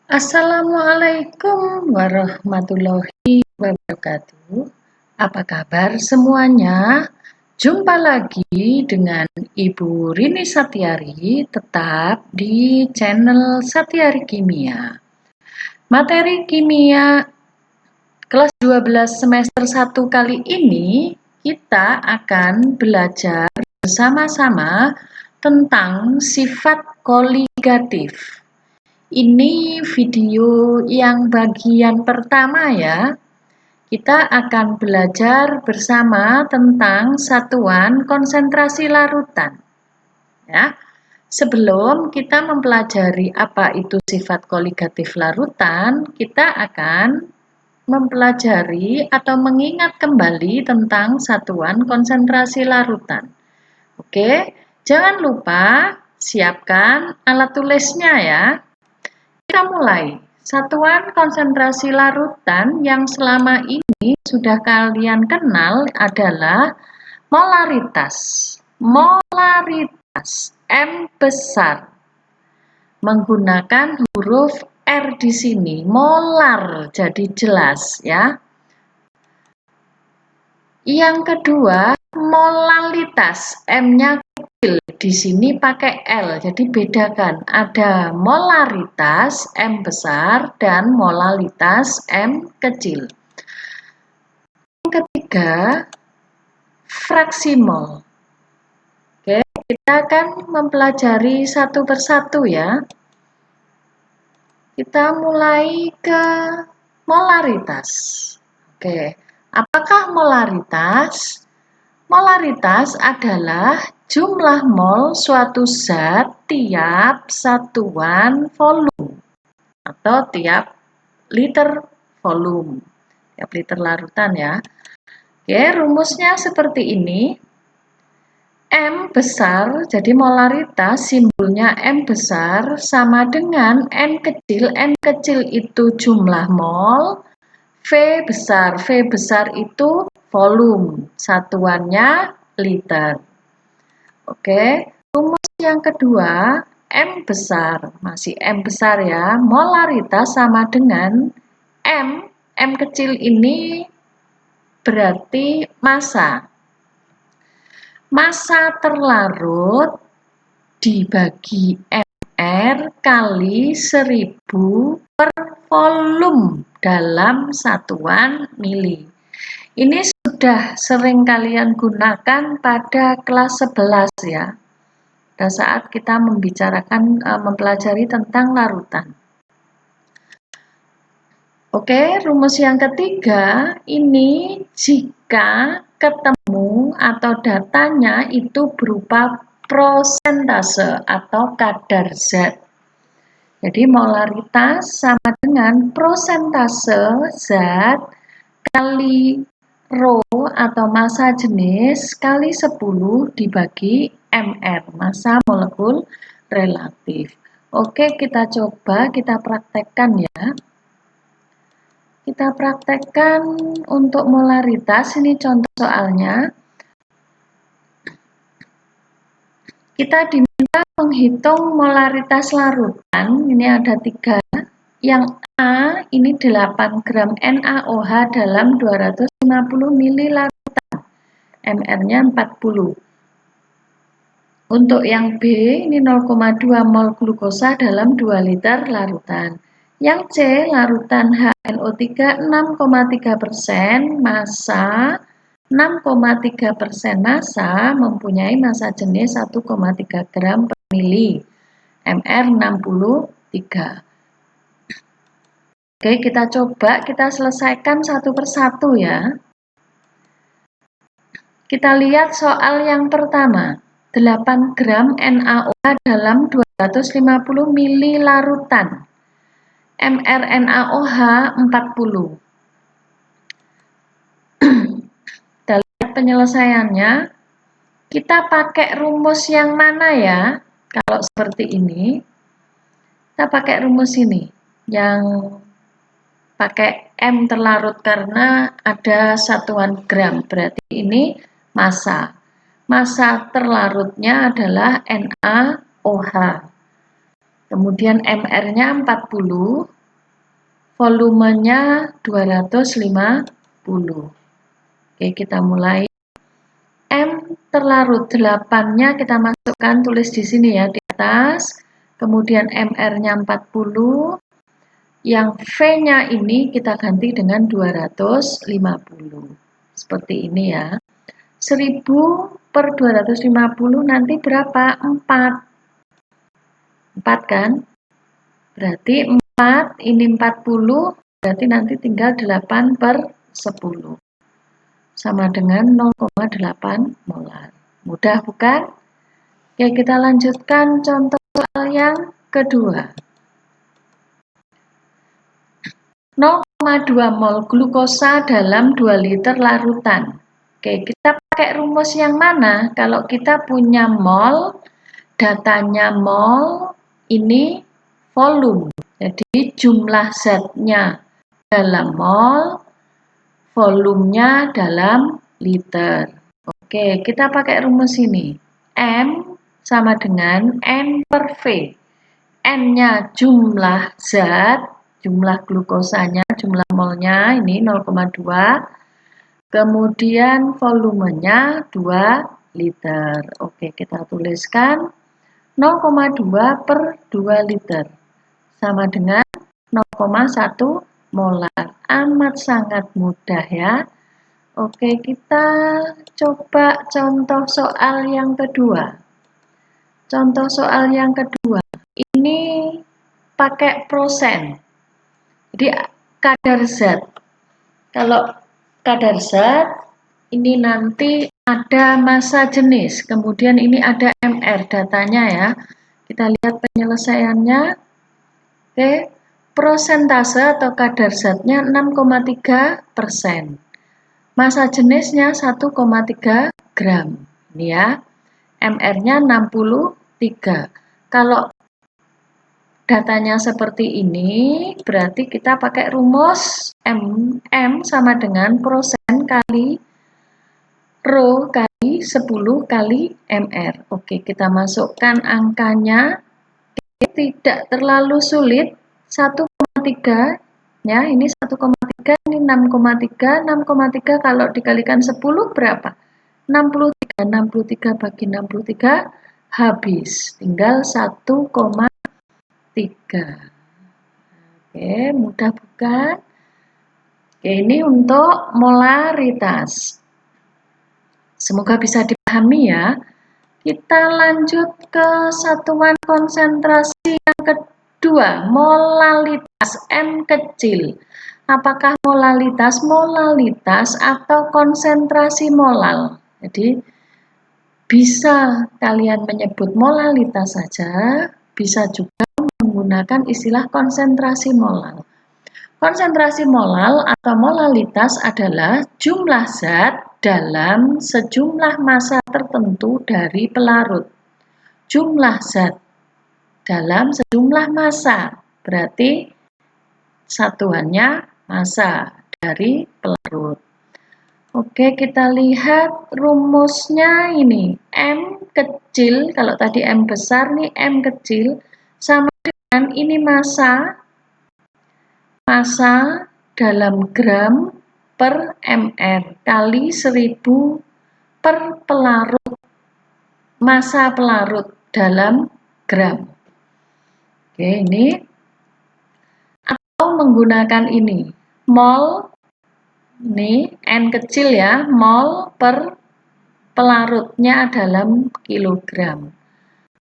Assalamualaikum warahmatullahi wabarakatuh. Apa kabar semuanya? Jumpa lagi dengan Ibu Rini Satyari tetap di channel Satyari Kimia. Materi kimia kelas 12 semester 1 kali ini kita akan belajar bersama-sama tentang sifat koligatif. Ini video yang bagian pertama ya. Kita akan belajar bersama tentang satuan konsentrasi larutan. Ya. Sebelum kita mempelajari apa itu sifat koligatif larutan, kita akan mempelajari atau mengingat kembali tentang satuan konsentrasi larutan. Oke, jangan lupa siapkan alat tulisnya ya. Kita mulai. Satuan konsentrasi larutan yang selama ini sudah kalian kenal adalah molaritas. Molaritas M besar menggunakan huruf R di sini. Molar jadi jelas ya. Yang kedua, molalitas M-nya kecil, di sini pakai L, jadi bedakan. Ada molaritas M besar dan molalitas M kecil. Yang ketiga, fraksi mol. Oke, kita akan mempelajari satu persatu ya. Kita mulai ke molaritas. Oke, apakah molaritas? Molaritas adalah jumlah mol suatu zat tiap satuan volume atau tiap liter volume, tiap liter larutan ya. Oke, rumusnya seperti ini. M besar, jadi molaritas simbolnya M besar sama dengan N kecil. N kecil itu jumlah mol, V besar itu volume, satuannya liter. Oke, rumus yang kedua, M besar, masih M besar ya, molaritas sama dengan M kecil ini berarti massa. Massa terlarut dibagi MR kali 1000 per volume dalam satuan mili. Ini sudah sering kalian gunakan pada kelas 11 ya. Pada saat kita membicarakan mempelajari tentang larutan. Oke, rumus yang ketiga ini jika ketemu atau datanya itu berupa prosentase atau kadar zat. Jadi molaritas sama dengan prosentase zat kali rho atau massa jenis kali 10 dibagi mR, massa molekul relatif. Oke, kita coba kita praktekkan ya. Kita praktekkan untuk molaritas, ini contoh soalnya. Kita diminta menghitung molaritas larutan, ini ada 3. Yang A ini 8 gram NaOH dalam 250 ml larutan, mR-nya 40. Untuk yang B ini 0,2 mol glukosa dalam 2 liter larutan. Yang C, larutan HNO3 6,3%, massa 6,3% massa, mempunyai massa jenis 1,3 gram per mili, mR 63. Oke, kita coba kita selesaikan satu persatu ya. Kita lihat soal yang pertama. 8 gram NaOH dalam 250 ml larutan. mRNaOH 40. Kita lihat penyelesaiannya. Kita pakai rumus yang mana ya? Kalau seperti ini, kita pakai rumus ini. Yang pakai M terlarut karena ada satuan gram. Berarti ini massa. Massa terlarutnya adalah NaOH. Kemudian MR-nya 40, volumenya 250. Oke, kita mulai. M terlarut 8-nya kita masukkan, tulis di sini ya di atas. Kemudian MR-nya 40. Yang V-nya ini kita ganti dengan 250. Seperti ini ya. 1000 per 250 nanti berapa? 4. 4 kan? Berarti 4, ini 40, berarti nanti tinggal 8 per 10. Sama dengan 0,8 molar. Mudah bukan? Oke, kita lanjutkan contoh soal yang kedua. 0,2 mol glukosa dalam 2 liter larutan. Oke, kita pakai rumus yang mana? Kalau kita punya mol, datanya mol, ini volume. Jadi jumlah zatnya dalam mol, volumenya dalam liter. Oke, kita pakai rumus ini. M sama dengan N per V. N-nya jumlah zat, jumlah glukosanya, jumlah molnya ini 0,2. Kemudian volumenya 2 liter. Oke, kita tuliskan 0,2 per 2 liter. Sama dengan 0,1 molar. Amat sangat mudah ya. Oke, kita coba contoh soal yang kedua. Contoh soal yang kedua. Ini pakai persen. Jadi kadar zat. Kalau kadar zat ini nanti ada massa jenis. Kemudian ini ada MR datanya ya. Kita lihat penyelesaiannya. Oke. Prosentase atau kadar zatnya 6,3%. Massa jenisnya 1,3 gram. Ini ya. MR-nya 63. Kalau datanya seperti ini, berarti kita pakai rumus M sama dengan persen kali rho kali 10 kali MR. Oke, kita masukkan angkanya. Tidak terlalu sulit. 1,3 ya, ini 1,3, ini 6,3. 6,3 kalau dikalikan 10 berapa? 63. 63 bagi 63 habis. Tinggal 1,3. Oke, mudah bukan? Oke, ini untuk molaritas. Semoga bisa dipahami ya. Kita lanjut ke satuan konsentrasi yang kedua, molalitas M kecil. Apakah molalitas? Molalitas atau konsentrasi molal. Jadi bisa kalian menyebut molalitas saja, bisa juga menggunakan istilah konsentrasi molal. Konsentrasi molal atau molalitas adalah jumlah zat dalam sejumlah massa tertentu dari pelarut. Jumlah zat dalam sejumlah massa, berarti satuannya massa dari pelarut. Oke, kita lihat rumusnya ini. M kecil, kalau tadi M besar nih M kecil, sama dengan ini massa dalam gram per mr kali 1000 per pelarut, massa pelarut dalam gram. Oke, ini atau menggunakan ini mol, ini N kecil ya, mol per pelarutnya dalam kilogram.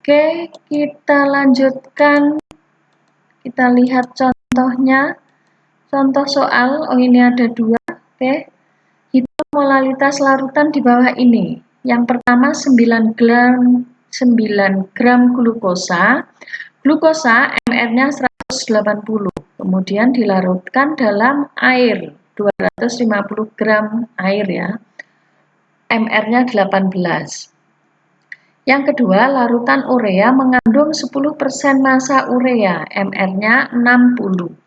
Oke, kita lanjutkan, kita lihat contohnya. Contoh soal, ini ada 2. Oke, hitung molalitas larutan di bawah ini. Yang pertama 9 gram glukosa. Glukosa MR-nya 180. Kemudian dilarutkan dalam air 250 gram air ya. MR-nya 18. Yang kedua, larutan urea mengandung 10% massa urea. MR-nya 60.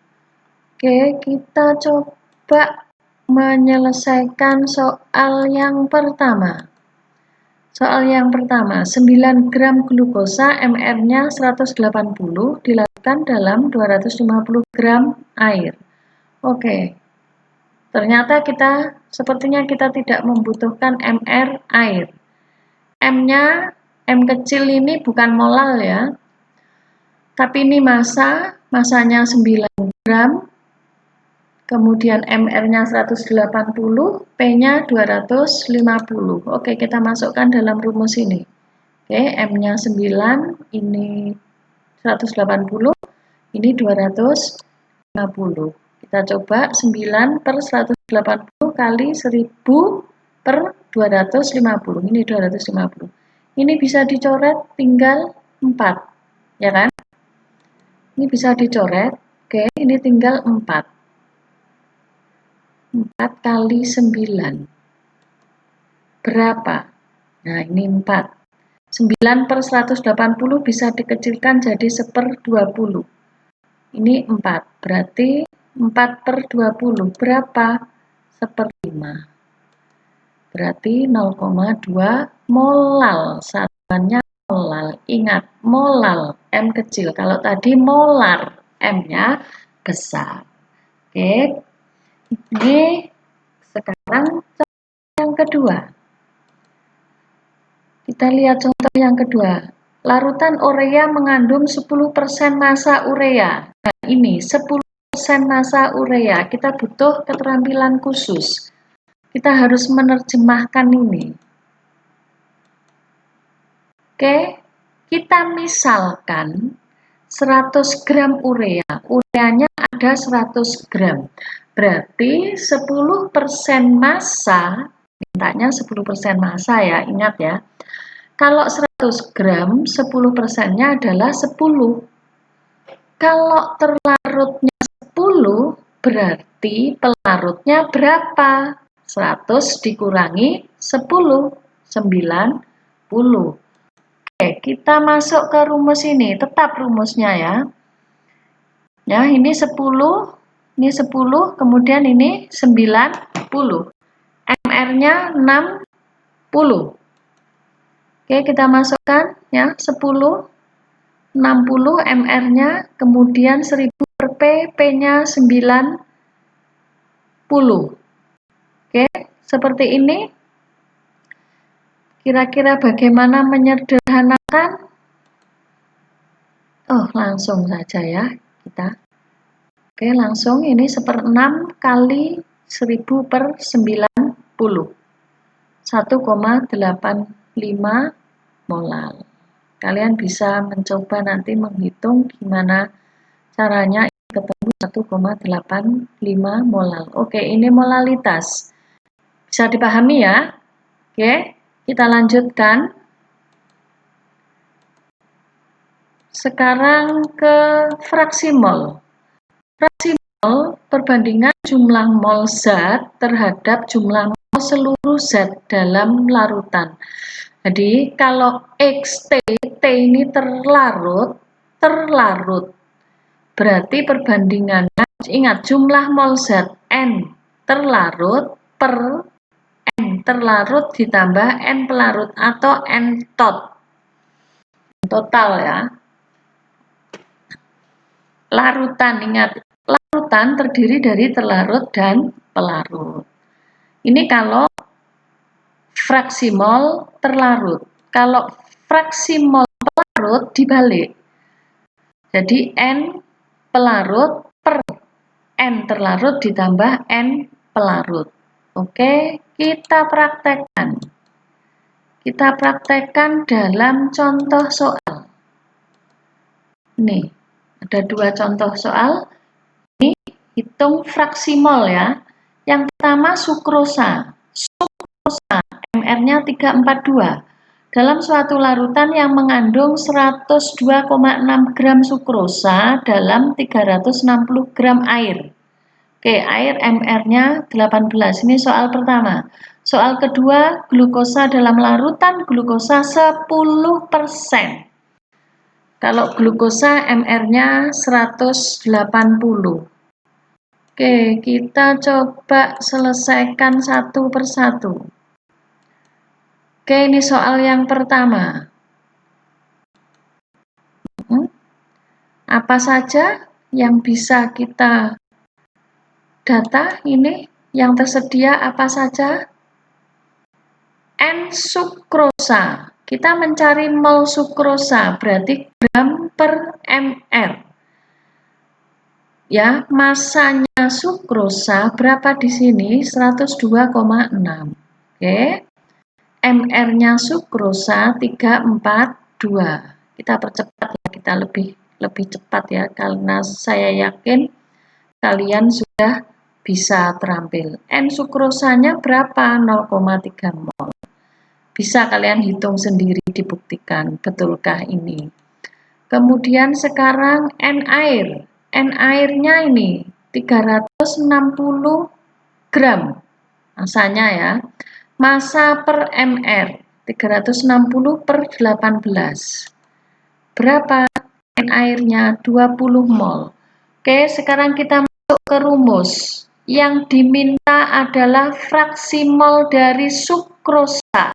Oke, kita coba menyelesaikan soal yang pertama. Soal yang pertama, 9 gram glukosa MR-nya 180 dilarutkan dalam 250 gram air. Oke, ternyata sepertinya kita tidak membutuhkan mR air. M-nya, M kecil ini bukan molal ya, tapi ini masanya 9 gram, kemudian mR-nya 180, P-nya 250. Oke, kita masukkan dalam rumus ini. Oke, M-nya 9, ini 180, ini 250. Kita coba 9 per 180 kali 1000 per 250. Ini 250. Ini bisa dicoret tinggal 4, ya kan? Ini bisa dicoret. Oke, ini tinggal 4. 4 kali 9. Berapa? Nah, ini 4. 9 per 180 bisa dikecilkan jadi 1/20. Ini 4. Berarti 4 per 20. Berapa? 1/5. Berarti 0,2 molal. Satuannya molal. Ingat, molal. M kecil. Kalau tadi molar. M-nya besar. Oke. Ini sekarang yang kedua. Kita lihat contoh yang kedua. Larutan urea mengandung 10% massa urea. Nah, ini 10% massa urea. Kita butuh keterampilan khusus. Kita harus menerjemahkan ini. Oke, kita misalkan 100 gram urea. Ureanya ada 100 gram. Berarti 10% massa, mintanya 10% massa ya, ingat ya. Kalau 100 gram, 10%-nya adalah 10. Kalau terlarutnya 10, berarti pelarutnya berapa? 100 dikurangi 10, 90. Oke, kita masuk ke rumus ini, tetap rumusnya ya. Ya, ini 10, kemudian ini 90. MR-nya 60. Oke, kita masukkan ya, 10, 60 MR-nya, kemudian 1000 per P, P-nya 90. Oke, seperti ini. Kira-kira bagaimana menyederhanakan? Oh, langsung saja ya kita. Oke, langsung ini 1/6 kali 1000 per 90. 1,85 molal. Kalian bisa mencoba nanti menghitung gimana caranya ketemu 1,85 molal. Oke, ini molalitas. Bisa dipahami ya? Oke, kita lanjutkan. Sekarang ke fraksi mol. Fraksi mol perbandingan jumlah mol zat terhadap jumlah mol seluruh zat dalam larutan. Jadi kalau XT, T ini terlarut, berarti perbandingannya, ingat jumlah mol zat N terlarut per N terlarut ditambah N pelarut atau N total ya. Larutan, ingat, larutan terdiri dari terlarut dan pelarut. Ini kalau fraksi mol terlarut. Kalau fraksi mol pelarut dibalik. Jadi N pelarut per N terlarut ditambah N pelarut. Oke, kita praktekkan. Kita praktekkan dalam contoh soal. Nih, ada 2 contoh soal. Ini hitung fraksi mol ya. Yang pertama sukrosa. Sukrosa MR-nya 342. Dalam suatu larutan yang mengandung 102,6 gram sukrosa dalam 360 gram air. Oke, air MR-nya 18. Ini soal pertama. Soal kedua, glukosa dalam larutan glukosa 10%. Kalau glukosa MR-nya 180. Oke, kita coba selesaikan satu persatu. Oke, ini soal yang pertama. Apa saja yang bisa kita data ini yang tersedia apa saja? N-sukrosa. Kita mencari mol sukrosa, berarti gram per ml. Ya, masanya sukrosa berapa di sini? 102,6. Oke. MR-nya sukrosa 342. Kita percepat ya, kita lebih cepat ya, karena saya yakin kalian sudah bisa terampil. N sukrosanya berapa? 0,3 mol. Bisa kalian hitung sendiri, dibuktikan betulkah ini. Kemudian sekarang N air. N airnya ini 360 gram masanya ya. Massa per mR 360 per 18. Berapa N airnya? 20 mol. Oke, sekarang kita masuk ke rumus. Yang diminta adalah fraksi mol dari sukrosa.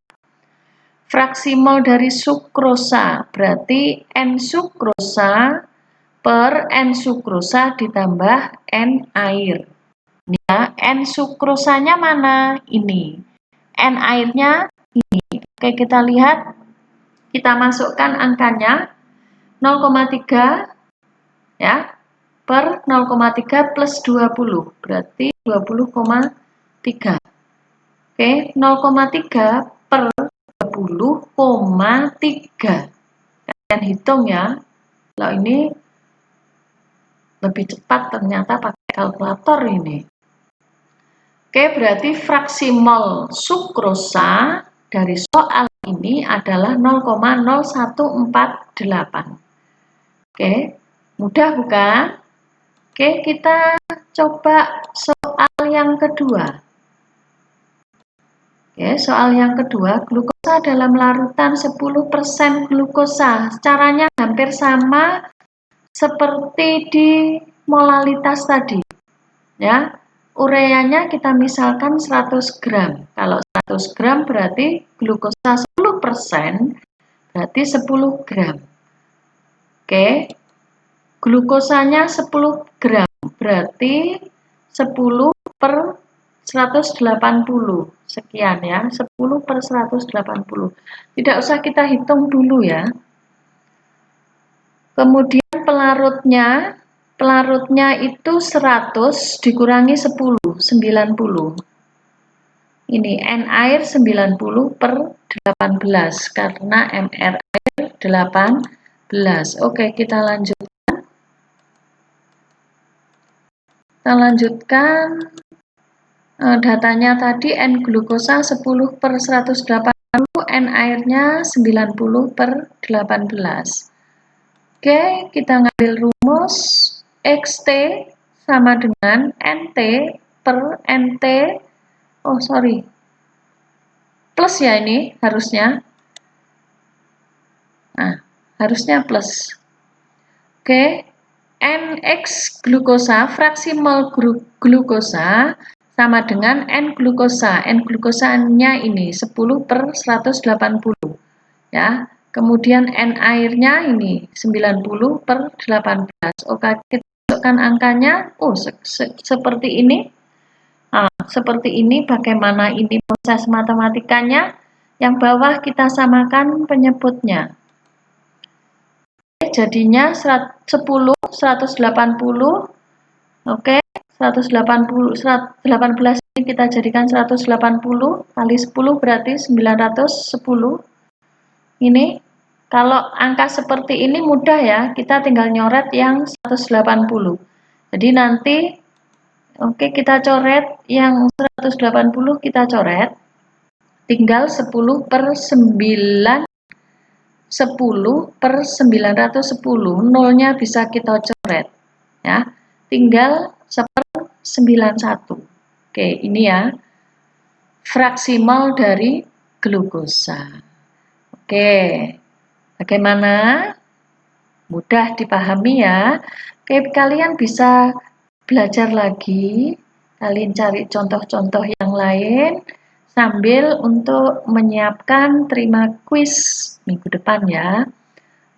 Fraksi mol dari sukrosa berarti N sukrosa per N sukrosa ditambah N air. Ya, N sukrosanya mana? Ini. N airnya ini. Oke, kita lihat. Kita masukkan angkanya 0,3 ya per 0,3 plus 20. Berarti 20,3. Oke, 0,3 per 20,3. Kalian hitung ya. Kalau ini lebih cepat ternyata pakai kalkulator ini. Oke, berarti fraksi mol sukrosa dari soal ini adalah 0,0148. Oke, mudah bukan? Oke, kita coba soal yang kedua. Oke, soal yang kedua, glukosa dalam larutan 10% glukosa. Caranya hampir sama seperti di molalitas tadi. Ya, ureanya kita misalkan 100 gram. Kalau 100 gram berarti glukosa 10%, berarti 10 gram. Oke, glukosanya 10 gram, berarti 10 per 180. Sekian ya, 10 per 180. Tidak usah kita hitung dulu ya. Kemudian pelarutnya itu 100 dikurangi 10, 90. Ini N air 90 per 18 karena MR air 18. Oke, kita lanjutkan. Datanya tadi N glukosa 10 per 180, N airnya 90 per 18. Oke, kita ngambil rumus XT sama dengan NT per NT. Oh, sorry. Plus ya ini harusnya. Nah, harusnya plus. Oke, NX glukosa, fraksi mol glukosa sama dengan N glukosa. N glukosanya ini 10 per 180. Ya. Kemudian N airnya ini 90 per 18. Oke, kita masukkan angkanya. Oh, seperti ini. Nah, seperti ini bagaimana ini proses matematikanya. Yang bawah kita samakan penyebutnya. Jadinya 10, 180. Oke, 180, 18 ini kita jadikan 180 kali 10 berarti 910. Ini kalau angka seperti ini mudah ya, kita tinggal nyoret yang 180. Jadi nanti oke, kita coret yang 180, kita coret. Tinggal 10 per 9, 10 per 910. Nolnya bisa kita coret ya. Tinggal 1/91. Oke, ini ya. Fraksi mol dari glukosa. Oke. Bagaimana? Mudah dipahami ya. Oke, kalian bisa belajar lagi. Kalian cari contoh-contoh yang lain sambil untuk menyiapkan terima kuis minggu depan ya.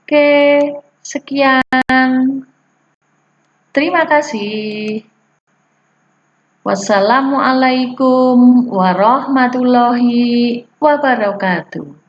Oke, sekian. Terima kasih. Wassalamualaikum warahmatullahi wabarakatuh.